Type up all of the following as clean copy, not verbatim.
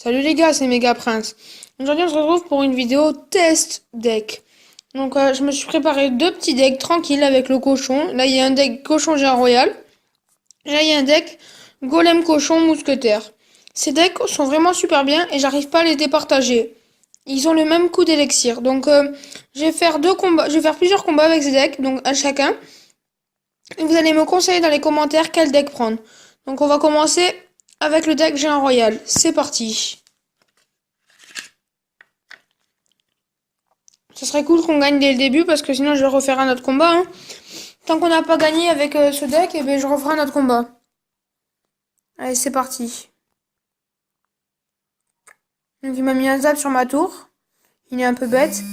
Salut les gars, c'est Méga Prince. Aujourd'hui, on se retrouve pour une vidéo test deck. Donc, je me suis préparé deux petits decks tranquilles avec le cochon. Là, il y a un deck cochon géant royal. Là, il y a un deck golem cochon mousquetaire. Ces decks sont vraiment super bien et j'arrive pas à les départager. Ils ont le même coût d'élixir. Donc, je vais faire deux combats. Je vais faire plusieurs combats avec ces decks, donc à chacun. Et vous allez me conseiller dans les commentaires quel deck prendre. Donc, on va commencer avec le deck géant royal. C'est parti. Ça serait cool qu'on gagne dès le début parce que sinon je vais refaire un autre combat. Hein. Tant qu'on n'a pas gagné avec ce deck, eh ben, je referai un autre combat. Allez, c'est parti. Donc il m'a mis un zap sur ma tour. Il est un peu bête.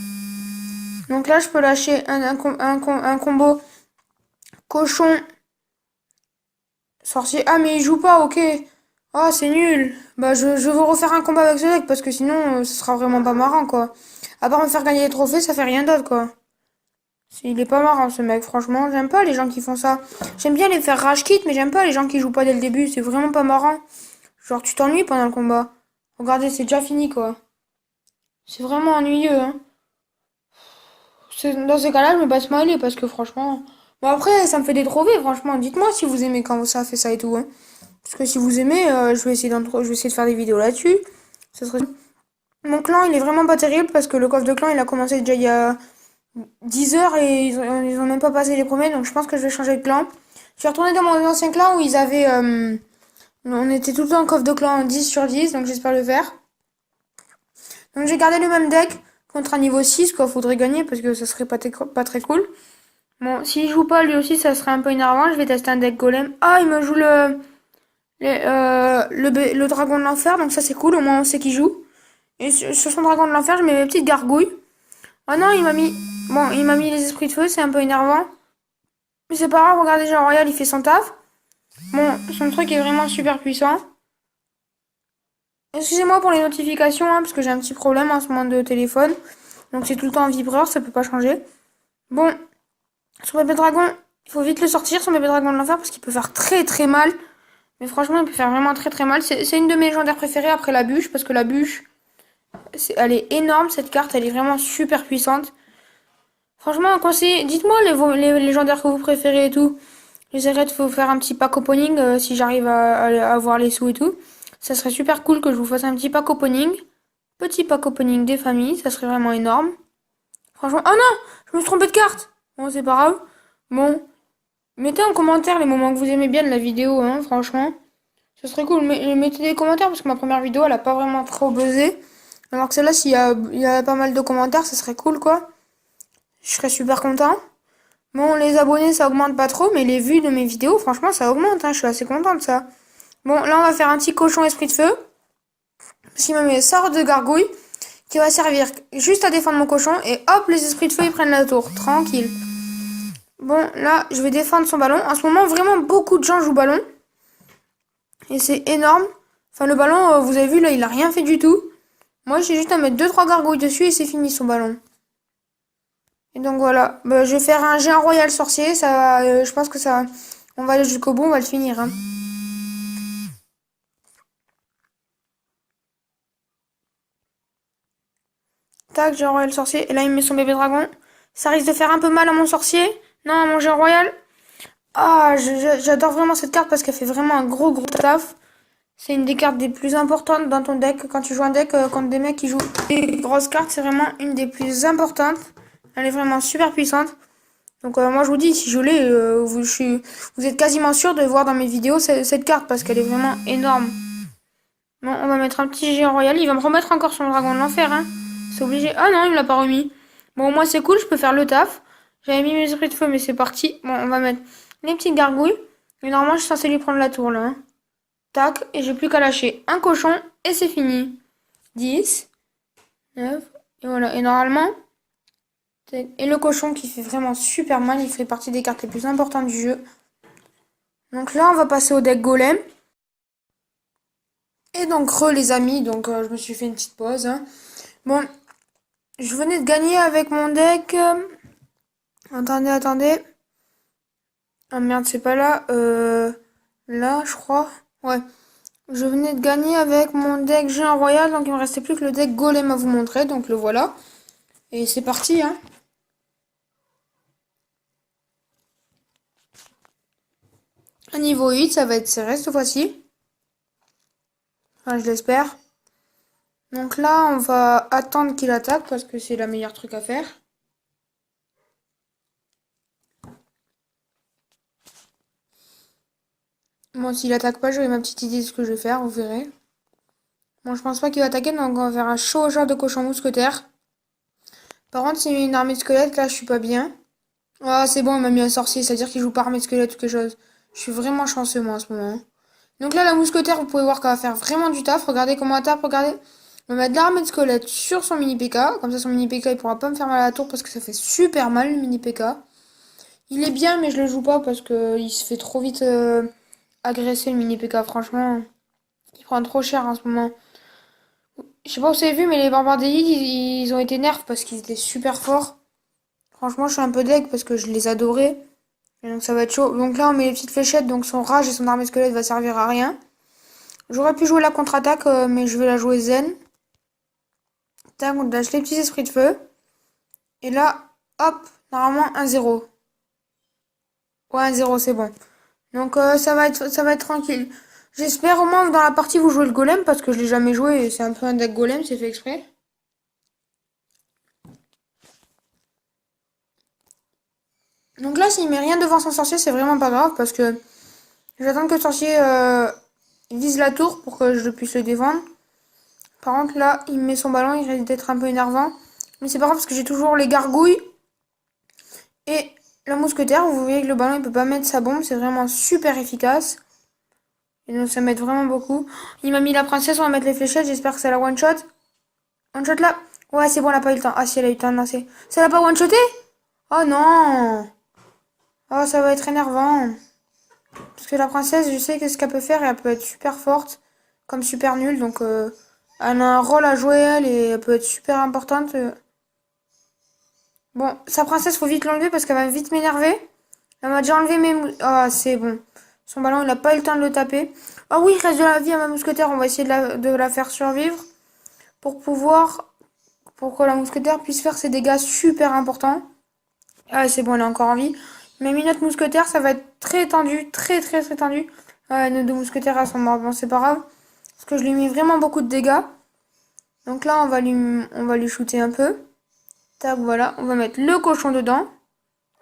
Donc là, je peux lâcher un combo cochon sorcier. Ah, mais il joue pas, ok. Ah, c'est nul. Bah, je veux refaire un combat avec ce deck parce que sinon, ce sera vraiment pas marrant, quoi. À part me faire gagner des trophées, ça fait rien d'autre, quoi. Il est pas marrant ce mec, franchement. J'aime pas les gens qui font ça. J'aime bien les faire rage quit, mais j'aime pas les gens qui jouent pas dès le début. C'est vraiment pas marrant. Genre, tu t'ennuies pendant le combat. Regardez, c'est déjà fini quoi. C'est vraiment ennuyeux, hein. Dans ces cas-là, je me bats smiley parce que franchement. Bon, après, ça me fait des trophées, franchement. Dites-moi si vous aimez quand ça fait ça et tout, hein. Parce que si vous aimez, je vais essayer de faire des vidéos là-dessus. Ça serait... Mon clan, il est vraiment pas terrible parce que le coffre de clan, il a commencé déjà il y a 10 heures et ils ont même pas passé les premiers, donc je pense que je vais changer de clan. Je suis retournée dans mon ancien clan où ils avaient... on était tout le temps en coffre de clan 10 sur 10, donc j'espère le faire. Donc j'ai gardé le même deck contre un niveau 6, quoi, faudrait gagner parce que ça serait pas très cool. Bon, s'il joue pas lui aussi, ça serait un peu énervant. Je vais tester un deck golem. Ah, il me joue le dragon de l'enfer, donc ça c'est cool, au moins on sait qu'il joue. Et sur son dragon de l'enfer, je mets mes petites gargouilles. Ah non, il m'a mis... Bon, il m'a mis les esprits de feu, c'est un peu énervant. Mais c'est pas grave, regardez, Jean Royal, il fait son taf. Bon, son truc est vraiment super puissant. Excusez-moi pour les notifications, hein, parce que j'ai un petit problème en ce moment de téléphone. Donc c'est tout le temps en vibreur, ça peut pas changer. Bon, son bébé dragon, il faut vite le sortir, son bébé dragon de l'enfer, parce qu'il peut faire très très mal. Mais franchement, il peut faire vraiment très très mal. C'est une de mes légendaires préférées après la bûche, parce que la bûche, elle est énorme, cette carte, elle est vraiment super puissante. Franchement, dites-moi les légendaires que vous préférez et tout. J'essaierai de vous faire un petit pack opening si j'arrive à avoir les sous et tout. Ça serait super cool que je vous fasse un petit pack opening. Petit pack opening des familles, ça serait vraiment énorme. Franchement, oh non, je me suis trompée de carte. Bon, c'est pas grave. Bon, mettez en commentaire les moments que vous aimez bien de la vidéo, hein, franchement. Ce serait cool. Mettez des commentaires parce que ma première vidéo, elle a pas vraiment trop buzzé. Alors que celle-là, il y a pas mal de commentaires, ça serait cool, quoi. Je serais super content. Bon, les abonnés, ça augmente pas trop, mais les vues de mes vidéos, franchement, ça augmente, hein, je suis assez contente de ça. Bon, là, on va faire un petit cochon esprit de feu. Parce qu'il me met sort de gargouille, qui va servir juste à défendre mon cochon, et hop, les esprits de feu, ils prennent la tour. Tranquille. Bon, là, je vais défendre son ballon. En ce moment, vraiment, beaucoup de gens jouent ballon. Et c'est énorme. Enfin, le ballon, vous avez vu, là, il a rien fait du tout. Moi, j'ai juste à mettre deux trois gargouilles dessus, et c'est fini, son ballon. Et donc voilà, bah, je vais faire un géant royal sorcier, je pense que ça, on va aller jusqu'au bout, on va le finir. Hein. Tac, géant royal sorcier, et là il me met son bébé dragon. Ça risque de faire un peu mal à mon sorcier, non, à mon géant royal. Ah, j'adore vraiment cette carte parce qu'elle fait vraiment un gros taf. C'est une des cartes des plus importantes dans ton deck. Quand tu joues un deck contre des mecs qui jouent des grosses cartes, c'est vraiment une des plus importantes. Elle est vraiment super puissante. Donc moi je vous dis, si je l'ai, vous êtes quasiment sûr de voir dans mes vidéos cette carte parce qu'elle est vraiment énorme. Bon, on va mettre un petit géant royal. Il va me remettre encore son dragon de l'enfer, hein. C'est obligé. Ah non, il me l'a pas remis. Bon, moi c'est cool, je peux faire le taf. J'avais mis mes esprits de feu, mais c'est parti. Bon, on va mettre les petites gargouilles. Et normalement, je suis censée lui prendre la tour là. Hein. Tac, et j'ai plus qu'à lâcher un cochon et c'est fini. 10, 9, et voilà. Et normalement, et le cochon qui fait vraiment super mal, il fait partie des cartes les plus importantes du jeu. Donc là, on va passer au deck golem. Et donc, les amis, donc je me suis fait une petite pause. Hein. Bon, je venais de gagner avec mon deck. Attendez. Ah merde, c'est pas là. Là, je crois. Ouais. Je venais de gagner avec mon deck géant royal, donc il me restait plus que le deck golem à vous montrer, donc le voilà. Et c'est parti, hein. À niveau 8, ça va être serré cette fois-ci. Enfin, je l'espère. Donc là, on va attendre qu'il attaque parce que c'est le meilleur truc à faire. Moi, s'il attaque pas, j'aurai ma petite idée de ce que je vais faire, vous verrez. Bon, je pense pas qu'il va attaquer, donc on va faire un chevaucheur de cochon mousquetaire. Par contre, s'il met une armée de squelettes, là, je suis pas bien. Ah, c'est bon, il m'a mis un sorcier, c'est-à-dire qu'il joue pas armée de squelettes ou quelque chose. Je suis vraiment chanceux, moi, en ce moment. Donc là, la mousquetaire, vous pouvez voir qu'elle va faire vraiment du taf. Regardez comment elle tape, regardez. On va mettre de l'armée de squelettes sur son mini PK. Comme ça, son mini PK, il pourra pas me faire mal à la tour parce que ça fait super mal, le mini PK. Il est bien, mais je le joue pas parce que il se fait trop vite agresser, le mini PK. Franchement, il prend trop cher en ce moment. Je sais pas si vous avez vu, mais les barbares d'élite, ils ont été nerfs parce qu'ils étaient super forts. Franchement, je suis un peu deg parce que je les adorais. Et donc ça va être chaud. Donc là, on met les petites fléchettes, donc son rage et son armée squelette va servir à rien. J'aurais pu jouer la contre-attaque, mais je vais la jouer zen. Tac, on lâche les petits esprits de feu. Et là, hop, normalement 1-0. Ouais, 1-0, c'est bon. Donc ça va être tranquille. J'espère au moins que dans la partie vous jouez le golem parce que je l'ai jamais joué et c'est un peu un deck golem, c'est fait exprès. Donc là, s'il met rien devant son sorcier, c'est vraiment pas grave parce que j'attends que le sorcier vise la tour pour que je puisse le défendre. Par contre, là, il met son ballon, il risque d'être un peu énervant. Mais c'est pas grave parce que j'ai toujours les gargouilles et la mousquetaire. Vous voyez que le ballon, il peut pas mettre sa bombe, c'est vraiment super efficace. Et donc ça m'aide vraiment beaucoup. Il m'a mis la princesse, on va mettre les fléchettes, j'espère que c'est la one shot. One shot là. Ouais, c'est bon, elle a pas eu le temps. Ah si, elle a eu le temps de lancer. Ça l'a pas one shoté? Oh non. Oh, ça va être énervant. Parce que la princesse, je sais qu'est-ce qu'elle peut faire et elle peut être super forte, comme super nulle. Donc elle a un rôle à jouer elle et elle peut être super importante. Bon, sa princesse, faut vite l'enlever parce qu'elle va vite m'énerver. Elle m'a déjà enlevé mes... Ah, c'est bon. Son ballon, il a pas eu le temps de le taper. Ah oui, il reste de la vie à ma mousquetaire. On va essayer de la faire survivre pour pouvoir... Pour que la mousquetaire puisse faire ses dégâts super importants. Ah, c'est bon, elle est encore en vie. Mais mis notre mousquetaire, ça va être très tendu. Très, très, très tendu. Ouais, nos deux mousquetaires, elles sont mortes. Bon, c'est pas grave. Parce que je lui ai mis vraiment beaucoup de dégâts. Donc là, on va lui shooter un peu. Tac, voilà. On va mettre le cochon dedans.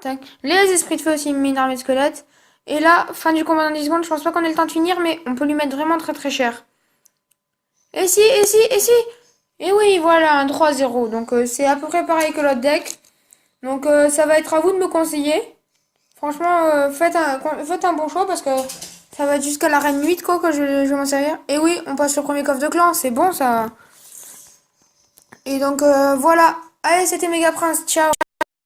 Tac. Les esprits de feu aussi, une armée de squelettes. Et là, fin du combat dans 10 secondes. Je pense pas qu'on ait le temps de finir, mais on peut lui mettre vraiment très très cher. Et si, et si, et si. Et oui, voilà, un 3-0. Donc c'est à peu près pareil que l'autre deck. Donc ça va être à vous de me conseiller. Franchement, faites un bon choix parce que ça va être jusqu'à la reine 8 quoi que je vais m'en servir. Et oui, on passe le premier coffre de clan. C'est bon ça. Et donc voilà. Allez, c'était Méga Prince. Ciao.